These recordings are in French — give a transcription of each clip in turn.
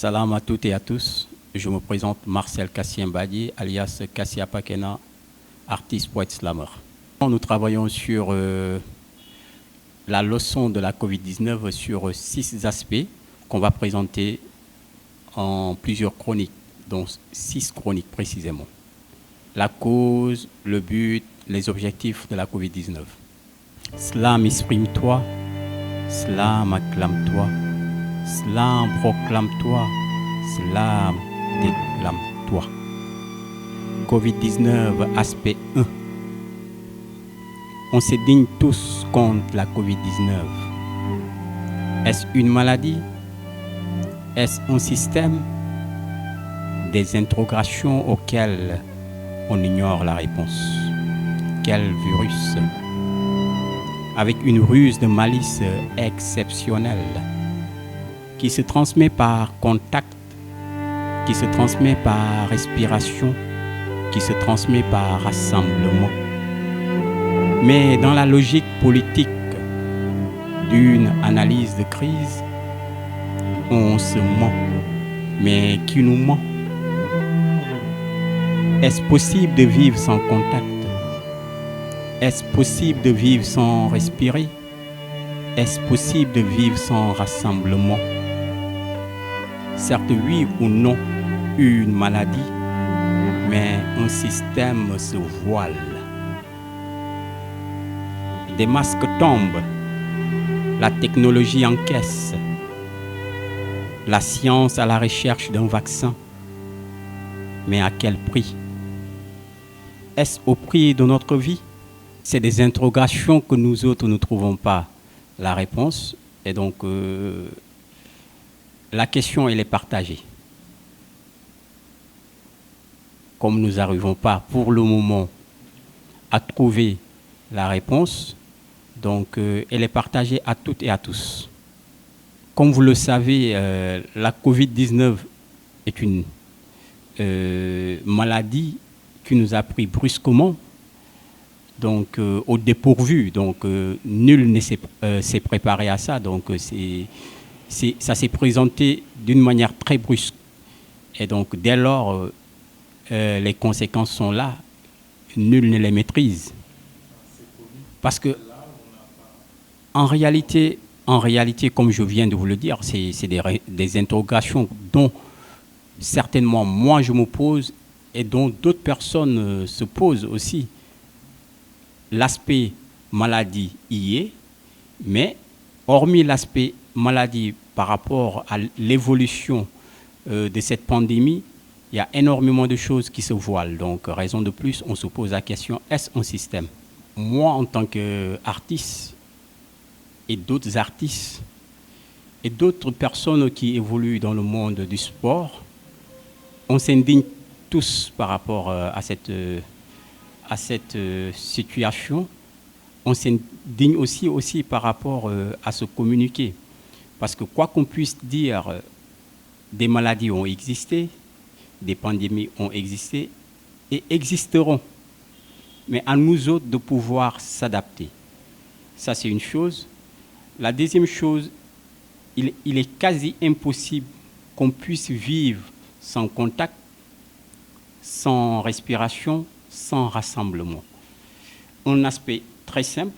Salam à toutes et à tous. Je me présente Marcel Kassiembadi, alias Kassia Pakena, artiste poète slammer. Nous travaillons sur la leçon de la Covid-19 sur 6 aspects qu'on va présenter en plusieurs chroniques, dont 6 chroniques précisément. La cause, le but, les objectifs de la Covid-19. Slam, exprime-toi. Slam, acclame-toi. Slam, proclame-toi. Slam, déclame-toi. Covid-19, aspect 1. On s'indigne tous contre la Covid-19. Est-ce une maladie? Est-ce un système? Des interrogations auxquelles on ignore la réponse. Quel virus? Avec une ruse de malice exceptionnelle qui se transmet par contact, qui se transmet par respiration, qui se transmet par rassemblement. Mais dans la logique politique d'une analyse de crise, on se ment. Mais qui nous ment? Est-ce possible de vivre sans contact? Est-ce possible de vivre sans respirer? Est-ce possible de vivre sans rassemblement? Certes, oui ou non, une maladie, mais un système se voile. Des masques tombent, la technologie encaisse, la science à la recherche d'un vaccin, mais à quel prix? Est-ce au prix de notre vie? C'est des interrogations que nous autres ne trouvons pas la réponse. Et donc, la question, elle est partagée. Comme nous n'arrivons pas pour le moment à trouver la réponse, donc elle est partagée à toutes et à tous. Comme vous le savez, la Covid-19 est une maladie qui nous a pris brusquement, donc au dépourvu. Donc nul ne s'est préparé à ça. Donc ça s'est présenté d'une manière très brusque. Et donc dès lors, les conséquences sont là. Nul ne les maîtrise. Parce que en réalité, comme je viens de vous le dire, c'est des interrogations dont certainement moi je me pose et dont d'autres personnes se posent aussi. L'aspect maladie y est, mais hormis l'aspect maladie par rapport à l'évolution de cette pandémie, il y a énormément de choses qui se voilent. Donc, raison de plus, on se pose la question, est-ce un système? Moi, en tant qu'artiste, et d'autres artistes, et d'autres personnes qui évoluent dans le monde du sport, on s'indigne tous par rapport à cette situation. On s'indigne aussi par rapport à ce communiqué. Parce que quoi qu'on puisse dire, des maladies ont existé, des pandémies ont existé et existeront. Mais à nous autres de pouvoir s'adapter. Ça, c'est une chose. La deuxième chose, il est quasi impossible qu'on puisse vivre sans contact, sans respiration, sans rassemblement. Un aspect très simple,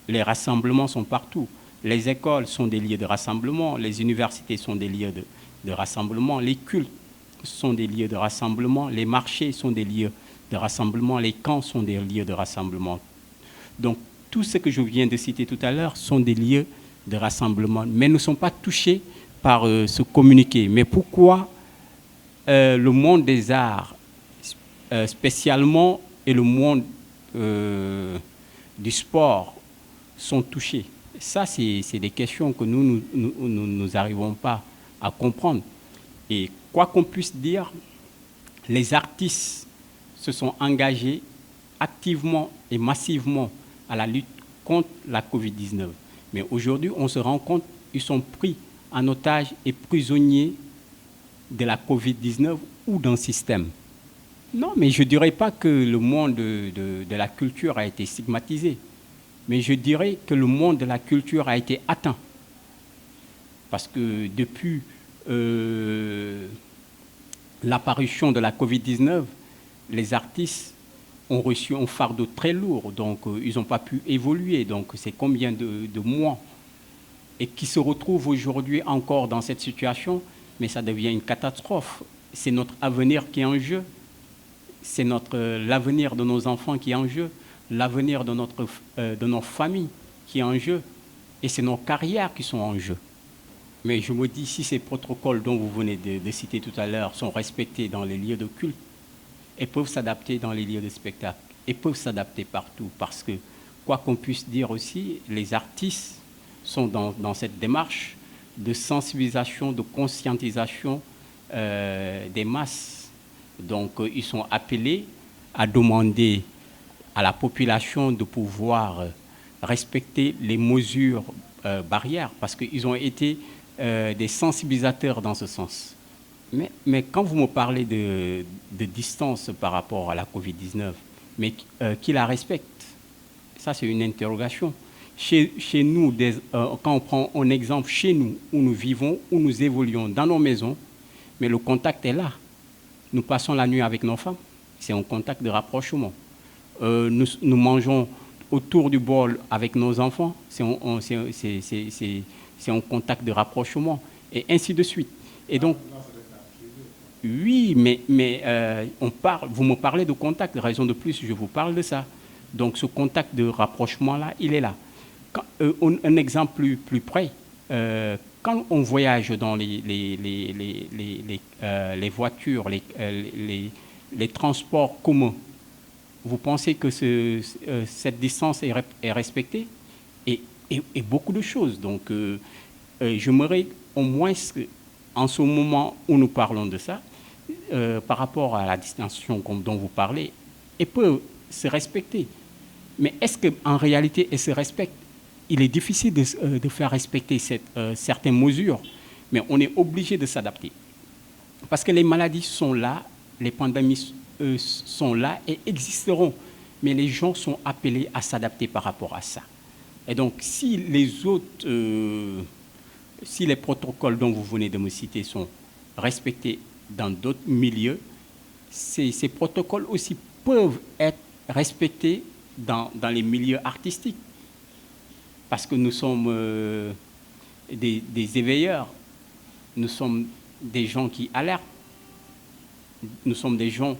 les rassemblements sont partout. Les écoles sont des lieux de rassemblement, les universités sont des lieux de rassemblement, les cultes sont des lieux de rassemblement, les marchés sont des lieux de rassemblement, les camps sont des lieux de rassemblement. Donc, tout ce que je viens de citer tout à l'heure sont des lieux de rassemblement, mais ne sont pas touchés par ce communiqué. Mais pourquoi le monde des arts, spécialement, et le monde du sport sont touchés? Ça, c'est des questions que nous n'arrivons pas à comprendre. Et quoi qu'on puisse dire, les artistes se sont engagés activement et massivement à la lutte contre la Covid-19. Mais aujourd'hui, on se rend compte qu'ils sont pris en otage et prisonniers de la Covid-19 ou d'un système. Non, mais je ne dirais pas que le monde de la culture a été stigmatisé. Mais je dirais que le monde de la culture a été atteint. Parce que depuis l'apparition de la Covid-19, les artistes ont reçu un fardeau très lourd, donc ils n'ont pas pu évoluer, donc c'est combien de mois, et qui se retrouvent aujourd'hui encore dans cette situation, mais ça devient une catastrophe. C'est notre avenir qui est en jeu, c'est l'avenir de nos enfants qui est en jeu, l'avenir de nos familles qui est en jeu, et c'est nos carrières qui sont en jeu. Mais je me dis, si ces protocoles dont vous venez de citer tout à l'heure sont respectés dans les lieux de culte, et peuvent s'adapter dans les lieux de spectacle, et peuvent s'adapter partout, parce que, quoi qu'on puisse dire aussi, les artistes sont dans cette démarche de sensibilisation, de conscientisation des masses. Donc, ils sont appelés à demander à la population de pouvoir respecter les mesures barrières, parce qu'ils ont été des sensibilisateurs dans ce sens. Mais quand vous me parlez de distance par rapport à la Covid-19, mais qui la respecte? Ça, c'est une interrogation. Chez nous, quand on prend un exemple, chez nous, où nous vivons, où nous évoluons dans nos maisons, mais le contact est là. Nous passons la nuit avec nos femmes, c'est un contact de rapprochement. Nous mangeons autour du bol avec nos enfants, c'est un contact de rapprochement, et ainsi de suite. Et donc, oui, mais vous me parlez de contact, raison de plus, je vous parle de ça. Donc ce contact de rapprochement-là, il est là. Un exemple plus près, quand on voyage dans les voitures, les transports communs, vous pensez que cette distance est respectée? Et beaucoup de choses. Donc j'aimerais au moins, en ce moment où nous parlons de ça, par rapport à la distanciation dont vous parlez, elle peut se respecter. Mais est-ce qu'en réalité, elle se respecte? Il est difficile de faire respecter certaines mesures, mais on est obligé de s'adapter. Parce que les maladies sont là, les pandémies sont là et existeront, mais les gens sont appelés à s'adapter par rapport à ça. Et donc, si les protocoles dont vous venez de me citer sont respectés dans d'autres milieux, ces protocoles aussi peuvent être respectés dans les milieux artistiques. Parce que nous sommes des éveilleurs, nous sommes des gens qui alertent, nous sommes des gens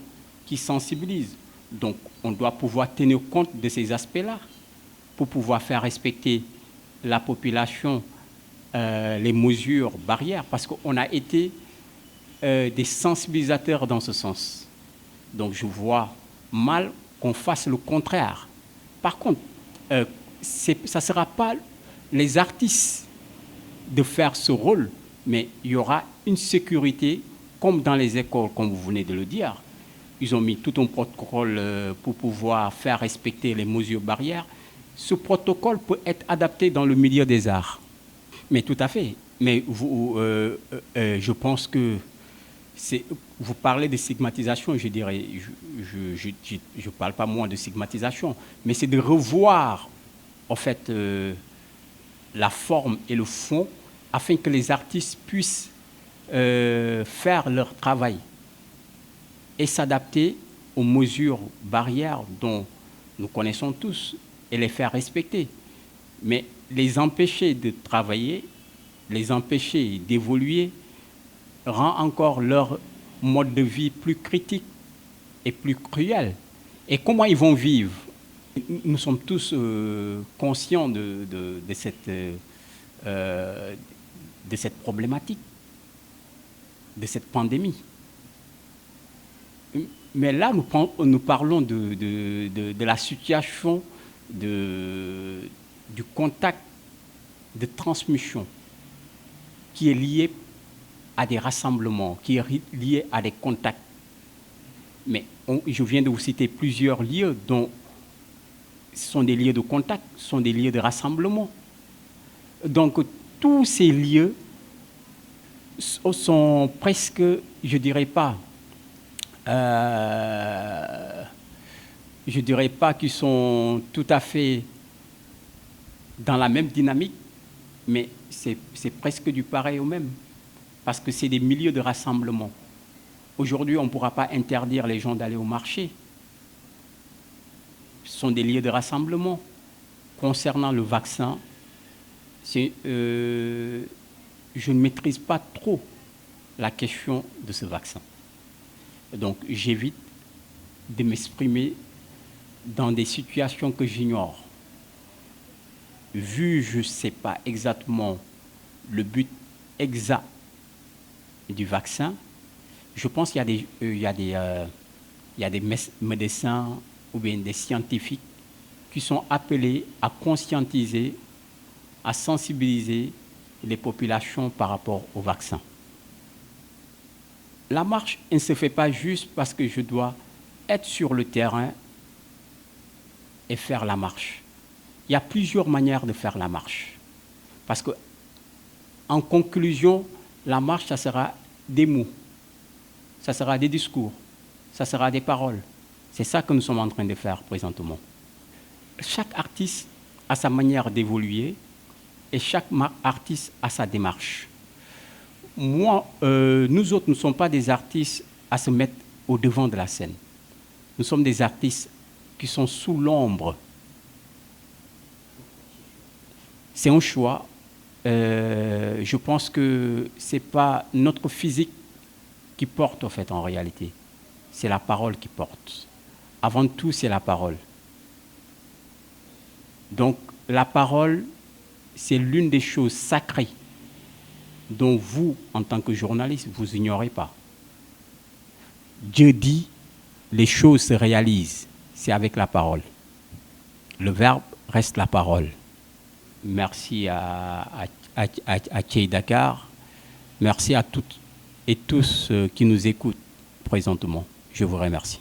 qui sensibilisent. Donc, on doit pouvoir tenir compte de ces aspects-là pour pouvoir faire respecter la population les mesures barrières, parce qu'on a été des sensibilisateurs dans ce sens. Donc je vois mal qu'on fasse le contraire. Par contre, ça ne sera pas les artistes de faire ce rôle, mais il y aura une sécurité, comme dans les écoles, comme vous venez de le dire. Ils ont mis tout un protocole pour pouvoir faire respecter les mesures barrières. Ce protocole peut être adapté dans le milieu des arts. Mais tout à fait. Mais je pense que vous parlez de stigmatisation, je dirais, je ne parle pas moins de stigmatisation, mais c'est de revoir, en fait, la forme et le fond, afin que les artistes puissent faire leur travail et s'adapter aux mesures barrières dont nous connaissons tous et les faire respecter. Mais les empêcher de travailler, les empêcher d'évoluer, rend encore leur mode de vie plus critique et plus cruel. Et comment ils vont vivre? Nous sommes tous conscients de cette problématique, de cette pandémie. Mais là, nous parlons de la situation du contact de transmission qui est lié à des rassemblements, qui est lié à des contacts. Mais je viens de vous citer plusieurs lieux dont ce sont des lieux de contact, ce sont des lieux de rassemblement. Donc tous ces lieux sont presque, je dirais pas qu'ils sont tout à fait dans la même dynamique, mais c'est presque du pareil au même. parce que c'est des milieux de rassemblement. Aujourd'hui, on ne pourra pas interdire les gens d'aller au marché. Ce sont des lieux de rassemblement. Concernant le vaccin, je ne maîtrise pas trop la question de ce vaccin. Donc j'évite de m'exprimer dans des situations que j'ignore. Vu je ne sais pas exactement le but exact du vaccin, je pense qu'il y a des médecins ou bien des scientifiques qui sont appelés à conscientiser, à sensibiliser les populations par rapport au vaccin. La marche ne se fait pas juste parce que je dois être sur le terrain et faire la marche. Il y a plusieurs manières de faire la marche. Parce que, en conclusion, la marche, ça sera des mots, ça sera des discours, ça sera des paroles. C'est ça que nous sommes en train de faire présentement. Chaque artiste a sa manière d'évoluer et chaque artiste a sa démarche. Moi, nous autres, nous ne sommes pas des artistes à se mettre au devant de la scène. Nous sommes des artistes qui sont sous l'ombre. C'est un choix. Je pense que ce n'est pas notre physique qui porte, en fait, en réalité. C'est la parole qui porte. Avant tout, c'est la parole. Donc, la parole, c'est l'une des choses sacrées dont vous, en tant que journaliste, vous ignorez pas. Dieu dit, les choses se réalisent. C'est avec la parole. Le verbe reste la parole. Merci à Thiey Dakar. Merci à toutes et tous qui nous écoutent présentement. Je vous remercie.